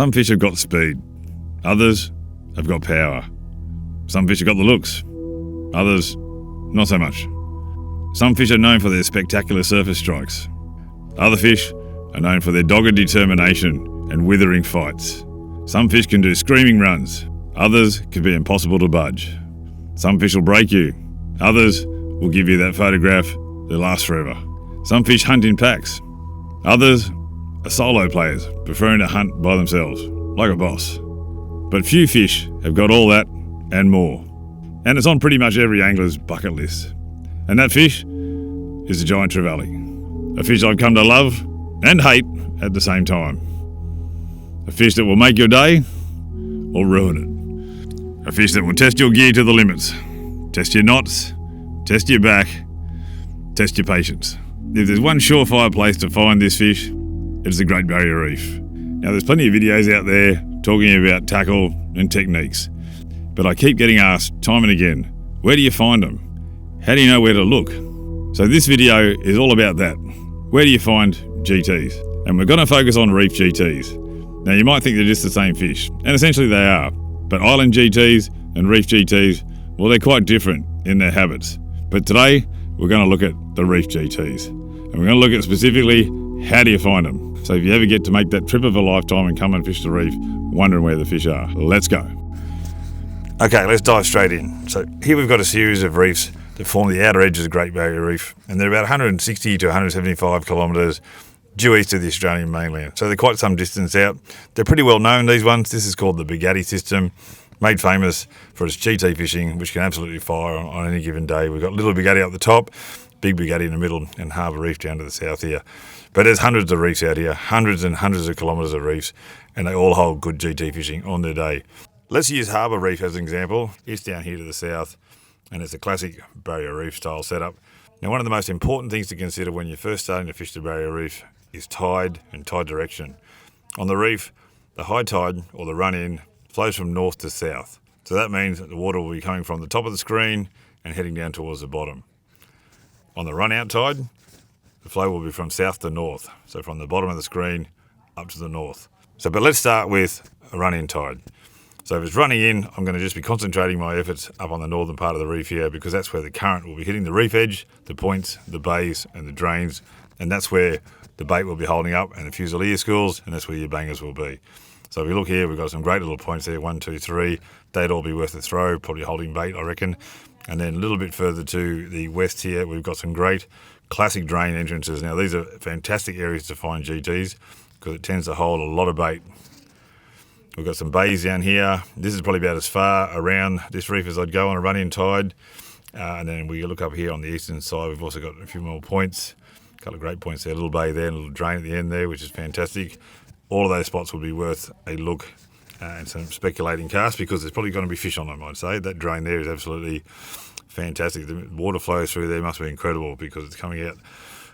Some fish have got speed, others have got power. Some fish have got the looks, others not so much. Some fish are known for their spectacular surface strikes. Other fish are known for their dogged determination and withering fights. Some fish can do screaming runs, others can be impossible to budge. Some fish will break you, others will give you that photograph that lasts forever. Some fish hunt in packs, others are solo players, preferring to hunt by themselves, like a boss. But few fish have got all that and more. And it's on pretty much every angler's bucket list. And that fish is the Giant Trevally. A fish I've come to love and hate at the same time. A fish that will make your day or ruin it. A fish that will test your gear to the limits. Test your knots, test your back, test your patience. If there's one surefire place to find this fish, it's the Great Barrier Reef. Now there's plenty of videos out there talking about tackle and techniques, but I keep getting asked time and again, where do you find them? How do you know where to look? So this video is all about that. Where do you find GTs? And we're going to focus on reef GTs. Now you might think they're just the same fish, and essentially they are, but island GTs and reef GTs, well, they're quite different in their habits. But today we're going to look at the reef GTs, and we're going to look at specifically how do you find them. So if you ever get to make that trip of a lifetime and come and fish the reef, wondering where the fish are, let's go. Okay, let's dive straight in. So here we've got a series of reefs that form the outer edge of the Great Barrier Reef, and they're about 160 to 175 kilometres due east of the Australian mainland. So they're quite some distance out. They're pretty well known, these ones. This is called the Bugatti system, made famous for its GT fishing, which can absolutely fire on any given day. We've got little Bugatti up the top, big Bugatti in the middle, and Harbour Reef down to the south here. But there's hundreds of reefs out here, hundreds and hundreds of kilometres of reefs, and they all hold good GT fishing on their day. Let's use Harbour Reef as an example. It's down here to the south, and it's a classic Barrier Reef style setup. Now, one of the most important things to consider when you're first starting to fish the Barrier Reef is tide and tide direction. On the reef, the high tide, or the run-in, flows from north to south. So that means that the water will be coming from the top of the screen and heading down towards the bottom. On the run-out tide, the flow will be from south to north, so from the bottom of the screen up to the north. But let's start with a run-in tide. So if it's running in, I'm going to just be concentrating my efforts up on the northern part of the reef here, because that's where the current will be hitting the reef edge, the points, the bays and the drains, and that's where the bait will be holding up and the fusilier schools, and that's where your bangers will be. So if we look here, we've got some great little points there, 1, 2, 3. They'd all be worth a throw, probably holding bait, I reckon. And then a little bit further to the west here, we've got some great classic drain entrances. Now these are fantastic areas to find GTs because it tends to hold a lot of bait. We've got some bays down here. This is probably about as far around this reef as I'd go on a run-in tide. And then we look up here on the eastern side, we've also got a few more points. A couple of great points there, a little bay there, a little drain at the end there, which is fantastic. All of those spots would be worth a look and some speculating casts, because there's probably going to be fish on them, I'd say. That drain there is absolutely fantastic. The water flows through there must be incredible because it's coming out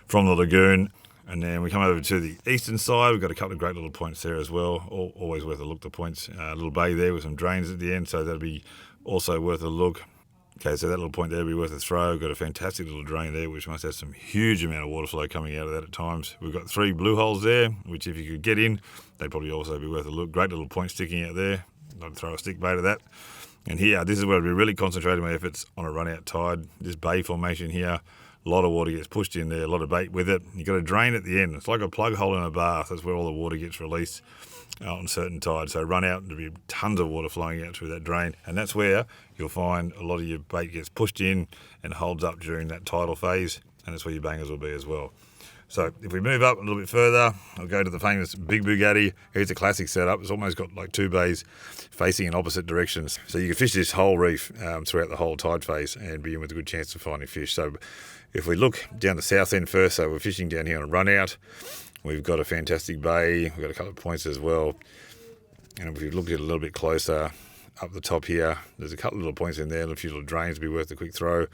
from the lagoon. And then we come over to the eastern side. We've got a couple of great little points there as well. Always worth a look, the points. A little bay there with some drains at the end, so that'll be also worth a look. Okay, so that little point there will be worth a throw. We've got a fantastic little drain there, which must have some huge amount of water flow coming out of that at times. We've got 3 blue holes there, which if you could get in, they'd probably also be worth a look. Great little point sticking out there. I'd throw a stick bait at that. And here, this is where I'd be really concentrating my efforts on a run-out tide. This bay formation here, a lot of water gets pushed in there, a lot of bait with it. You've got a drain at the end. It's like a plug hole in a bath. That's where all the water gets released on certain tides. So run out and there'll be tons of water flowing out through that drain. And that's where you'll find a lot of your bait gets pushed in and holds up during that tidal phase. And that's where your bangers will be as well. So if we move up a little bit further, I'll go to the famous Big Bugatti. Here's a classic setup. It's almost got like 2 bays facing in opposite directions. So you can fish this whole reef throughout the whole tide phase and be in with a good chance of finding fish. So if we look down the south end first, so we're fishing down here on a run out. We've got a fantastic bay. We've got a couple of points as well. And if we look at it a little bit closer, up the top here, there's a couple of little points in there, a few little drains to be worth a quick throw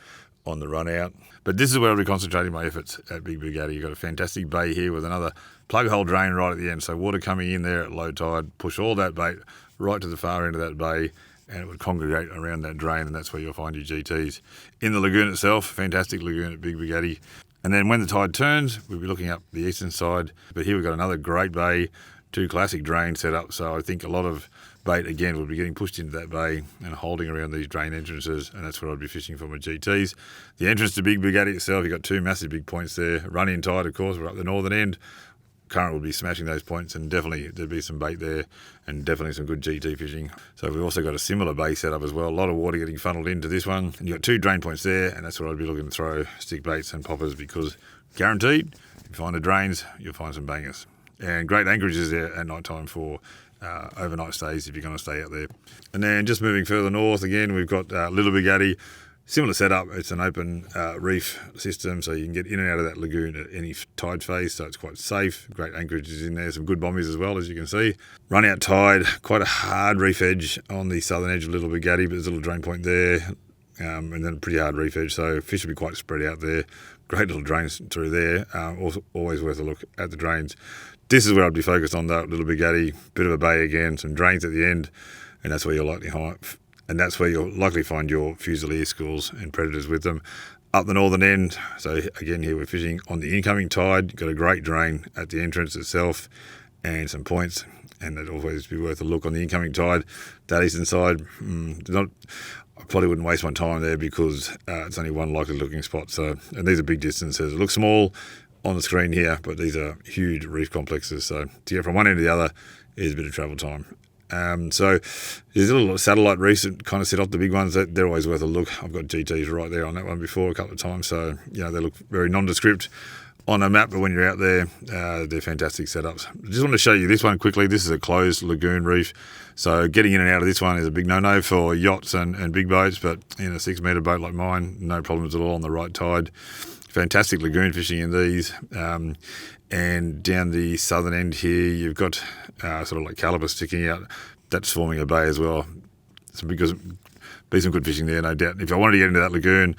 on the run out. But this is where I'll be concentrating my efforts at Big Bugatti. You've got a fantastic bay here with another plug hole drain right at the end. So water coming in there at low tide, push all that bait right to the far end of that bay, and it would congregate around that drain, and that's where you'll find your GTs. In the lagoon itself, fantastic lagoon at Big Bugatti. And then when the tide turns, we'll be looking up the eastern side. But here we've got another great bay, two classic drain setups. So I think a lot of bait, again, will be getting pushed into that bay and holding around these drain entrances, and that's where I'd be fishing for my GTs. The entrance to Big Bugatti itself, you've got two massive big points there. Run-in tide, of course, we're up the northern end. Current will be smashing those points, and definitely there'll be some bait there and definitely some good GT fishing. So we've also got a similar bay setup as well. A lot of water getting funneled into this one. And you've got two drain points there, and that's where I'd be looking to throw stick baits and poppers, because guaranteed, if you find the drains, you'll find some bangers. And great anchorages there at night time for overnight stays if you're going to stay out there. And then just moving further north, again, we've got Little Bugatti. Similar setup, it's an open reef system, so you can get in and out of that lagoon at any tide phase, so it's quite safe. Great anchorages in there, some good bombies as well, as you can see. Run out tide, quite a hard reef edge on the southern edge of Little Bugatti, but there's a little drain point there, and then a pretty hard reef edge, so fish will be quite spread out there. Great little drains through there, also always worth a look at the drains. This is where I'd be focused on, though, Little Bugatti, bit of a bay again, some drains at the end, and that's where you'll likely find your Fusilier schools and predators with them. Up the northern end, so again here we're fishing on the incoming tide. You've got a great drain at the entrance itself and some points, and that'd always be worth a look on the incoming tide. That eastern side, I probably wouldn't waste my time there, because it's only one likely looking spot. So, and these are big distances. It looks small on the screen here, but these are huge reef complexes. So to get from one end to the other is a bit of travel time. So there's a little satellite reefs that kind of set off the big ones. They're always worth a look. I've got GTs right there on that one before a couple of times. So, they look very nondescript on a map, but when you're out there, they're fantastic setups. I just want to show you this one quickly. This is a closed lagoon reef. So getting in and out of this one is a big no-no for yachts and big boats, but in a 6-metre boat like mine, no problems at all on the right tide. Fantastic lagoon fishing in these. And down the southern end here, you've got sort of like caliper sticking out. That's forming a bay as well. So because be some good fishing there, no doubt. If I wanted to get into that lagoon,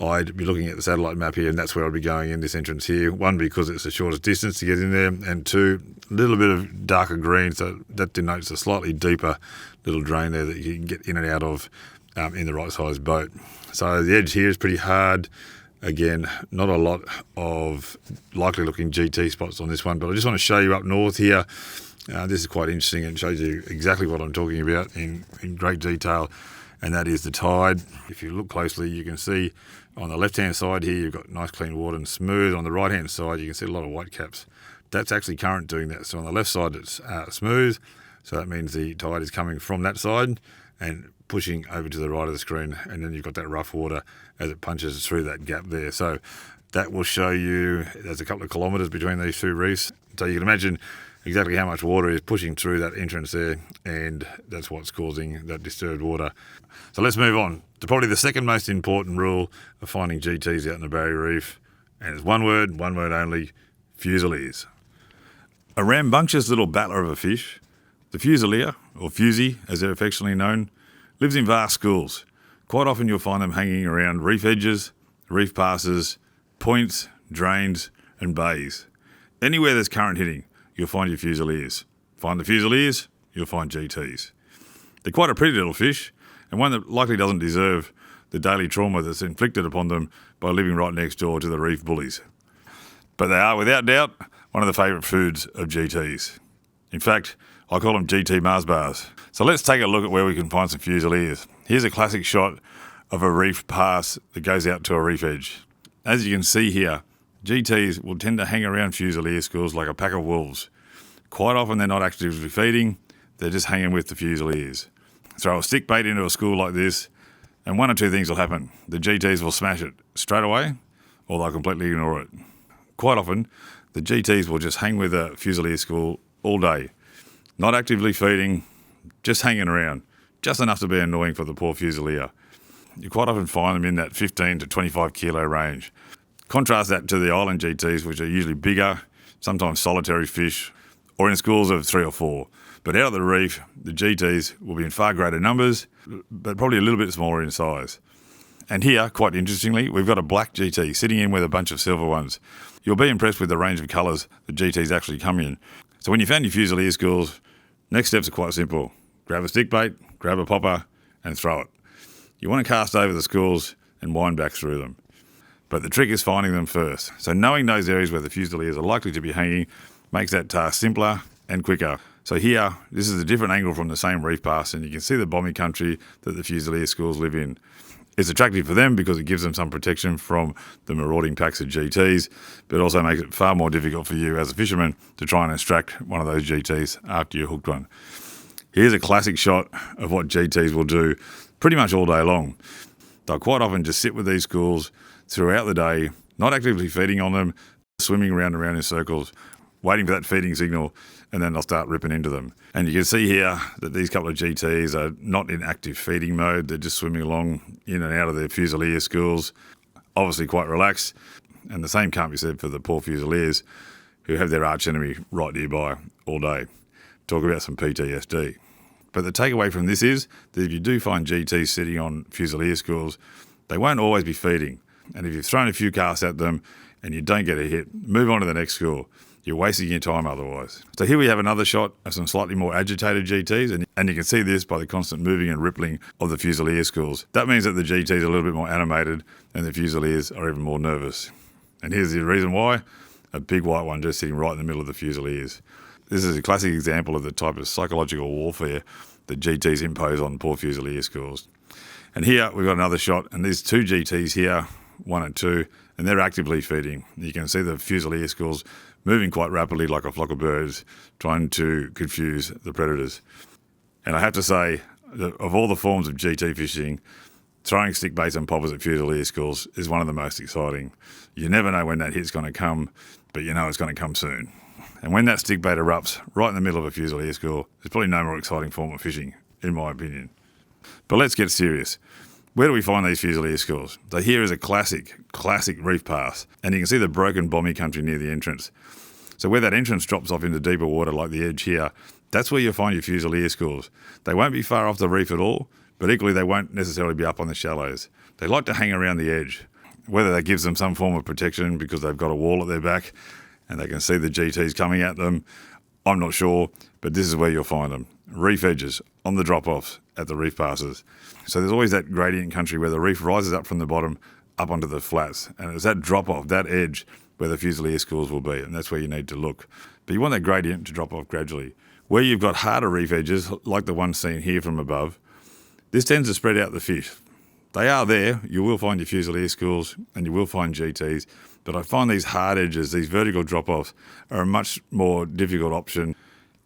I'd be looking at the satellite map here, and that's where I'd be going in this entrance here. One, because it's the shortest distance to get in there, and two, a little bit of darker green, so that denotes a slightly deeper little drain there that you can get in and out of in the right size boat. So the edge here is pretty hard. Again, not a lot of likely looking GT spots on this one, but I just want to show you up north here. This is quite interesting and shows you exactly what I'm talking about in great detail, and that is the tide. If you look closely, you can see on the left-hand side here, you've got nice clean water and smooth. On the right-hand side, you can see a lot of white caps. That's actually current doing that. So on the left side, it's smooth. So that means the tide is coming from that side and pushing over to the right of the screen, and then you've got that rough water as it punches through that gap there. So that will show you there's a couple of kilometres between these two reefs. So you can imagine exactly how much water is pushing through that entrance there, and that's what's causing that disturbed water. So let's move on to probably the second most important rule of finding GTs out in the Barrier Reef, and it's one word only, Fusiliers. A rambunctious little battler of a fish, the Fusilier, or Fusy as they're affectionately known, lives in vast schools. Quite often you'll find them hanging around reef edges, reef passes, points, drains and bays. Anywhere there's current hitting, you'll find your Fusiliers. Find the Fusiliers, you'll find GTs. They're quite a pretty little fish, and one that likely doesn't deserve the daily trauma that's inflicted upon them by living right next door to the reef bullies. But they are, without doubt, one of the favourite foods of GTs. In fact, I call them GT Mars bars. So let's take a look at where we can find some Fusiliers. Here's a classic shot of a reef pass that goes out to a reef edge. As you can see here, GTs will tend to hang around Fusilier schools like a pack of wolves. Quite often they're not actively feeding, they're just hanging with the Fusiliers. Throw a stick bait into a school like this, and one or two things will happen. The GTs will smash it straight away, or they'll completely ignore it. Quite often, the GTs will just hang with a Fusilier school all day, not actively feeding, just hanging around, just enough to be annoying for the poor Fusilier. You quite often find them in that 15 to 25 kilo range. Contrast that to the island GTs, which are usually bigger, sometimes solitary fish, or in schools of 3 or 4. But out of the reef, the GTs will be in far greater numbers, but probably a little bit smaller in size. And here, quite interestingly, we've got a black GT sitting in with a bunch of silver ones. You'll be impressed with the range of colours the GTs actually come in. So when you found your Fusilier schools, next steps are quite simple. Grab a stick bait, grab a popper, and throw it. You want to cast over the schools and wind back through them. But the trick is finding them first. So knowing those areas where the Fusiliers are likely to be hanging makes that task simpler and quicker. So here, this is a different angle from the same reef pass, and you can see the bommy country that the Fusilier schools live in. It's attractive for them because it gives them some protection from the marauding packs of GTs, but also makes it far more difficult for you as a fisherman to try and extract one of those GTs after you hooked one. Here's a classic shot of what GTs will do pretty much all day long. They'll quite often just sit with these schools throughout the day, not actively feeding on them, swimming round and round in circles, waiting for that feeding signal, and then they'll start ripping into them. And you can see here that these couple of GTs are not in active feeding mode. They're just swimming along in and out of their Fusilier schools, obviously quite relaxed. And the same can't be said for the poor Fusiliers, who have their arch enemy right nearby all day. Talk about some PTSD. But the takeaway from this is that if you do find GTs sitting on Fusilier schools, they won't always be feeding. And if you've thrown a few casts at them and you don't get a hit, move on to the next school. You're wasting your time otherwise. So here we have another shot of some slightly more agitated GTs, and you can see this by the constant moving and rippling of the Fusilier schools. That means that the GTs are a little bit more animated and the Fusiliers are even more nervous. And here's the reason why: a big white one just sitting right in the middle of the Fusiliers. This is a classic example of the type of psychological warfare that GTs impose on poor Fusilier schools. And here we've got another shot, and there's two GTs here, 1 and 2, and they're actively feeding. You can see the Fusilier schools moving quite rapidly like a flock of birds, trying to confuse the predators. And I have to say that of all the forms of GT fishing, throwing stick baits and poppers at Fusilier schools is one of the most exciting. You never know when that hit's going to come, but you know it's going to come soon. And when that stick bait erupts right in the middle of a Fusilier school, there's probably no more exciting form of fishing, in my opinion. But let's get serious. Where do we find these Fusilier schools? So here is a classic reef pass, and you can see the broken bommy country near the entrance. So where that entrance drops off into deeper water like the edge here, that's where you'll find your Fusilier schools. They won't be far off the reef at all, but equally they won't necessarily be up on the shallows. They like to hang around the edge, whether that gives them some form of protection because they've got a wall at their back and they can see the GTs coming at them. I'm not sure, but this is where you'll find them. Reef edges, on the drop-offs, at the reef passes. So there's always that gradient country where the reef rises up from the bottom up onto the flats. And it's that drop-off, that edge, where the Fusilier schools will be, and that's where you need to look. But you want that gradient to drop off gradually. Where you've got harder reef edges, like the one seen here from above, this tends to spread out the fish. They are there, you will find your Fusilier schools, and you will find GTs, but I find these hard edges, these vertical drop-offs, are a much more difficult option.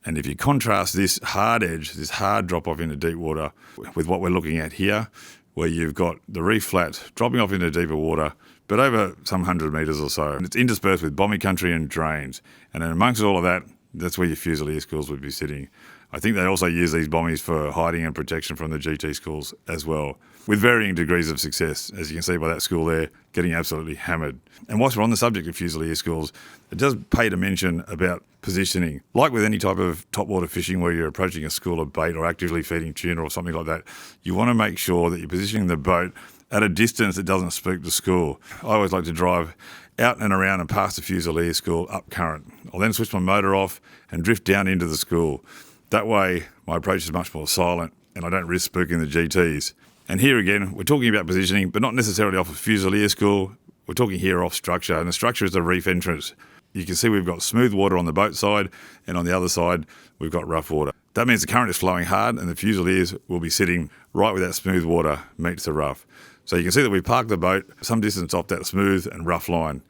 And if you contrast this hard edge, this hard drop-off into deep water, with what we're looking at here, where you've got the reef flat dropping off into deeper water, but over some 100 metres or so. And it's interspersed with bommy country and drains. And then amongst all of that, that's where your Fusilier schools would be sitting. I think they also use these bommies for hiding and protection from the GT schools as well, with varying degrees of success, as you can see by that school there, getting absolutely hammered. And whilst we're on the subject of Fusilier schools, it does pay to mention about positioning. Like with any type of topwater fishing where you're approaching a school of bait or actively feeding tuna or something like that, you want to make sure that you're positioning the boat at a distance that doesn't spook the school. I always like to drive out and around and past the Fusilier school up current. I'll then switch my motor off and drift down into the school. That way, my approach is much more silent and I don't risk spooking the GTs. And here again, we're talking about positioning, but not necessarily off a Fusilier school. We're talking here off structure, and the structure is the reef entrance. You can see we've got smooth water on the boat side, and on the other side, we've got rough water. That means the current is flowing hard, and the Fusiliers will be sitting right where that smooth water meets the rough. So you can see that we've parked the boat some distance off that smooth and rough line,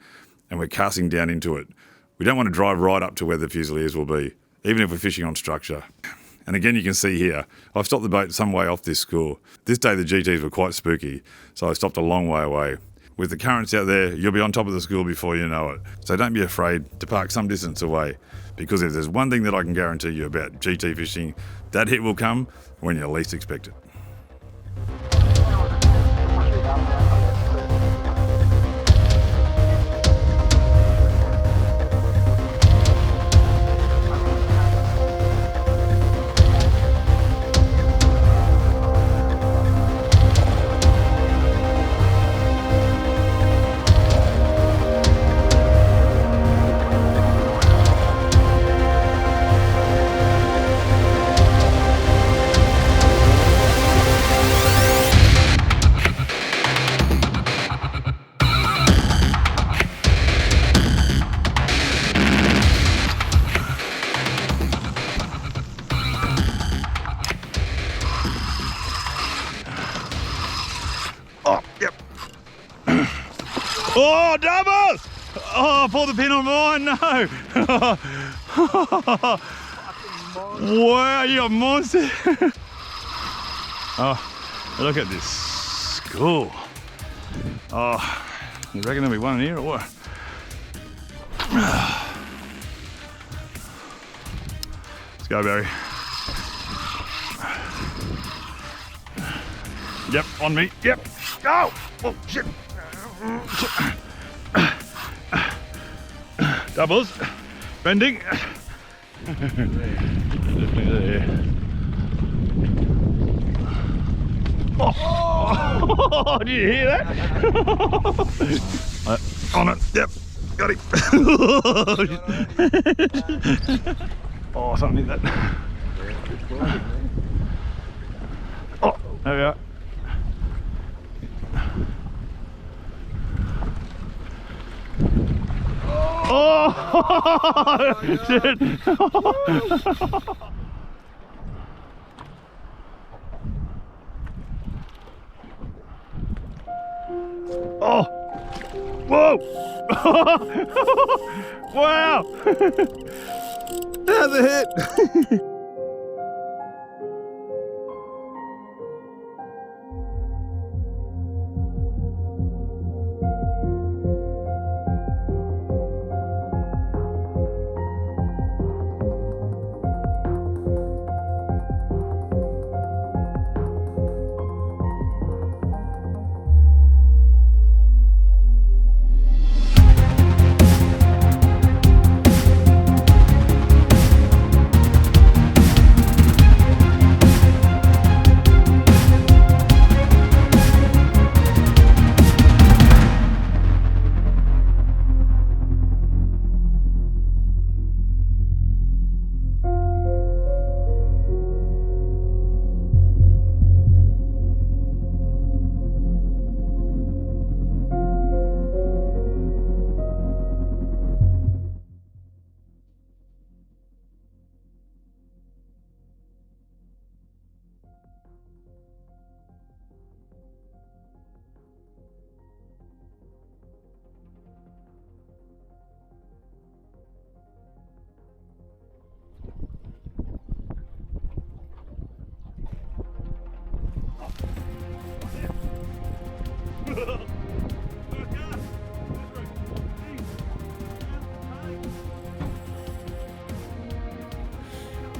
and we're casting down into it. We don't want to drive right up to where the Fusiliers will be, even if we're fishing on structure. And again, you can see here, I've stopped the boat some way off this school. This day the GTs were quite spooky, so I stopped a long way away. With the currents out there, you'll be on top of the school before you know it. So don't be afraid to park some distance away, because if there's one thing that I can guarantee you about GT fishing, that hit will come when you least expect it. Oh, double! Oh, pull the pin on mine, no! Wow, you got monster! Oh, look at this school. Oh, you reckon there'll be one in here or what? Let's go, Barry. Yep, on me, yep. Go! Oh, shit. Doubles, bending. Oh, did you hear that? On it, yep, got him. Oh, something hit that. Oh, there we are. Oh, shit. Oh, whoa. Wow. That's a hit.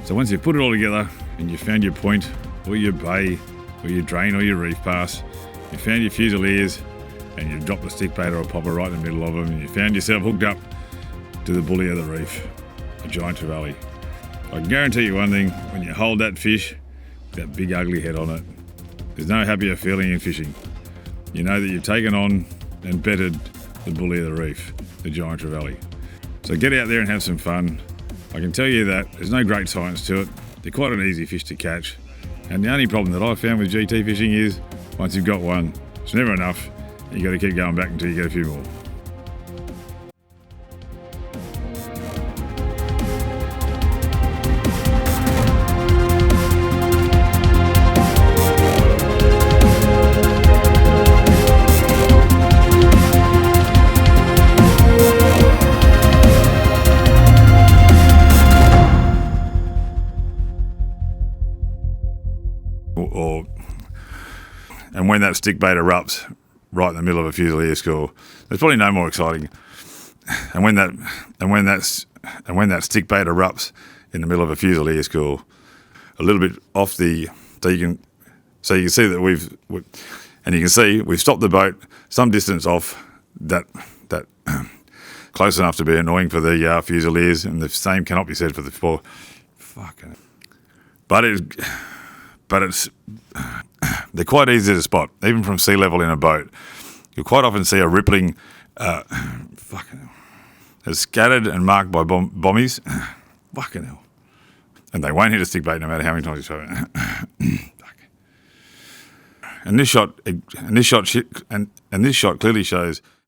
So once you've put it all together and you've found your point, or your bay, or your drain, or your reef pass, you found your fusiliers, and you've dropped a stick bait or a popper right in the middle of them, and you found yourself hooked up to the bully of the reef, a giant trevally. I can guarantee you one thing, when you hold that fish, that big ugly head on it, there's no happier feeling in fishing. You know that you've taken on and bettered the bully of the reef, the giant trevally. So get out there and have some fun. I can tell you that there's no great science to it. They're quite an easy fish to catch. And the only problem that I've found with GT fishing is, once you've got one, it's never enough. You got to keep going back until you get a few more. And when that stick bait erupts right in the middle of a fusilier school, there's probably no more exciting. And when that stick bait erupts in the middle of a fusilier school, a little bit off the, so you can see that we've stopped the boat some distance off that close enough to be annoying for the fusiliers, and the same cannot be said for the four. Fucking. But it's they're quite easy to spot, even from sea level in a boat. You'll quite often see a rippling, fucking hell. They're scattered and marked by bommies. Fucking hell. And they won't hit a stick bait no matter how many times you throw it. And this shot clearly shows